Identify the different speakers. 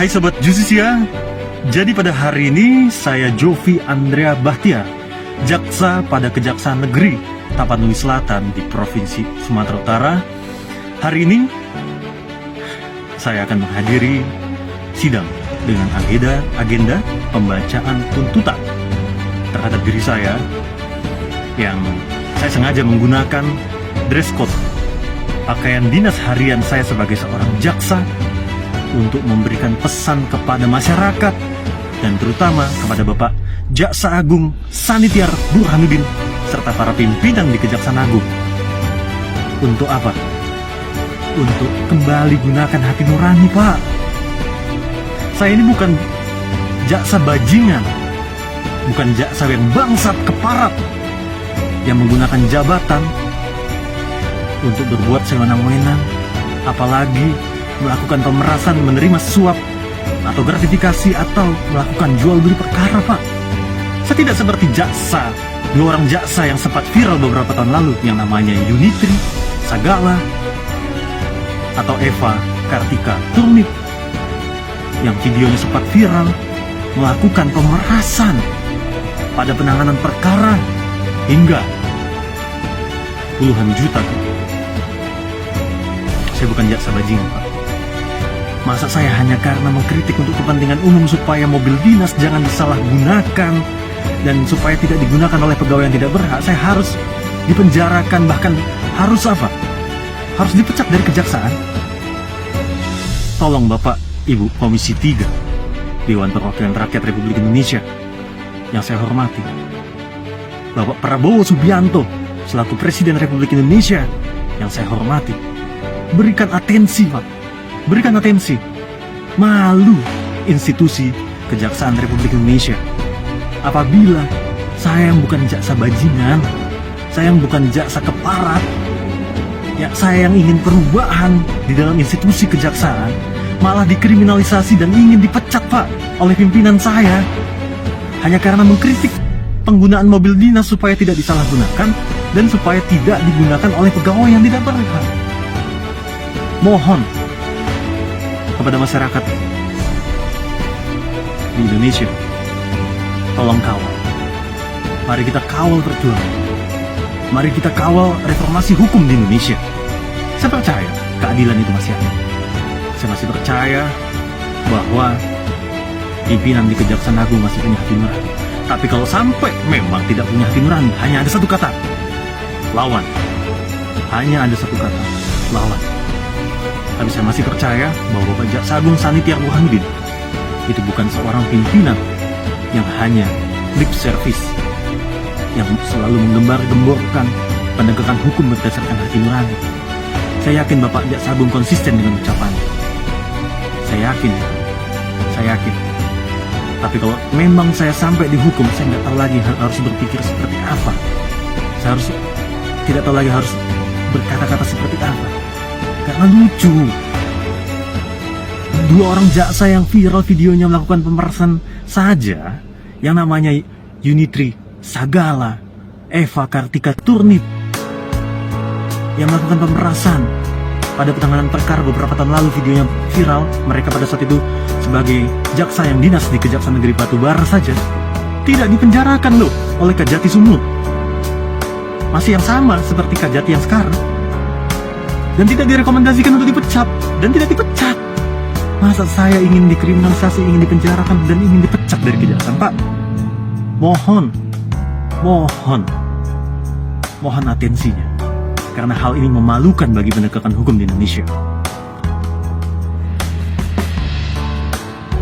Speaker 1: Hai Sobat Justisia, jadi pada hari ini saya Jovi Andrea Bahtiar, jaksa pada Kejaksaan Negeri Tapanuli Selatan di Provinsi Sumatera Utara. Hari ini saya akan menghadiri sidang dengan agenda pembacaan tuntutan terhadap diri saya yang saya sengaja menggunakan dress code pakaian dinas harian saya sebagai seorang jaksa untuk memberikan pesan kepada masyarakat dan terutama kepada Bapak Jaksa Agung Sanitiar Burhanuddin serta para pimpinan di Kejaksaan Agung. Untuk apa? Untuk kembali gunakan hati nurani, Pak. Saya ini bukan jaksa bajingan, bukan jaksa yang bangsat keparat yang menggunakan jabatan untuk berbuat sewenang-wenang, apalagi melakukan pemerasan, menerima suap atau gratifikasi atau melakukan jual beli perkara, Pak. Saya tidak seperti dua orang jaksa yang sempat viral beberapa tahun lalu yang namanya Yunitri Sagala atau Eva Kartika Turnip yang videonya sempat viral melakukan pemerasan pada penanganan perkara hingga puluhan juta. Saya bukan jaksa bajingan, Pak. Masa saya hanya karena mengkritik untuk kepentingan umum supaya mobil dinas jangan disalahgunakan dan supaya tidak digunakan oleh pegawai yang tidak berhak, saya harus dipenjarakan, bahkan harus apa? Harus dipecat dari kejaksaan? Tolong Bapak, Ibu Komisi 3 Dewan Perwakilan Rakyat Republik Indonesia yang saya hormati, Bapak Prabowo Subianto selaku Presiden Republik Indonesia yang saya hormati, berikan atensi, Pak. Berikan atensi. Malu institusi Kejaksaan Republik Indonesia apabila saya yang bukan jaksa bajingan, saya yang bukan jaksa keparat, ya saya yang ingin perubahan di dalam institusi kejaksaan, malah dikriminalisasi dan ingin dipecat, Pak, oleh pimpinan saya hanya karena mengkritik penggunaan mobil dinas supaya tidak disalahgunakan dan supaya tidak digunakan oleh pegawai yang tidak berhak. Mohon kepada masyarakat di Indonesia, tolong kawal. Mari kita kawal perjuangan. Mari kita kawal reformasi hukum di Indonesia. Saya percaya keadilan itu masih ada. Saya masih percaya bahwa pimpinan di Kejaksaan Agung masih punya hati nurani. Tapi kalau sampai memang tidak punya hati nurani, hanya ada satu kata: lawan. Hanya ada satu kata: lawan. Tapi saya masih percaya bahwa Bapak Jaksa Agung Sanitiar Burhanuddin itu bukan seorang pimpinan yang hanya lip service, yang selalu menggembar-gemborkan penegakan hukum berdasarkan hati nurani. Saya yakin Bapak Jaksa Agung konsisten dengan ucapannya. Saya yakin. Tapi kalau memang saya sampai dihukum, saya tidak tahu lagi harus berpikir seperti apa. Saya tidak tahu lagi harus berkata-kata seperti apa. Karena lucu, dua orang jaksa yang viral videonya melakukan pemerasan saja, yang namanya Yunitri Sagala, Eva Kartika Turnip, yang melakukan pemerasan pada penanganan perkara beberapa tahun lalu, videonya viral. Mereka pada saat itu sebagai jaksa yang dinas di Kejaksaan Negeri Batubara saja tidak dipenjarakan loh oleh Kajati Sumut. Masih yang sama seperti Kajati yang sekarang. Dan tidak direkomendasikan untuk dipecat. Dan tidak dipecat. Masa saya ingin dikriminalisasi, ingin dipenjarakan, dan ingin dipecat dari kejaksaan, Pak? Mohon atensinya. Karena hal ini memalukan bagi penegakan hukum di Indonesia.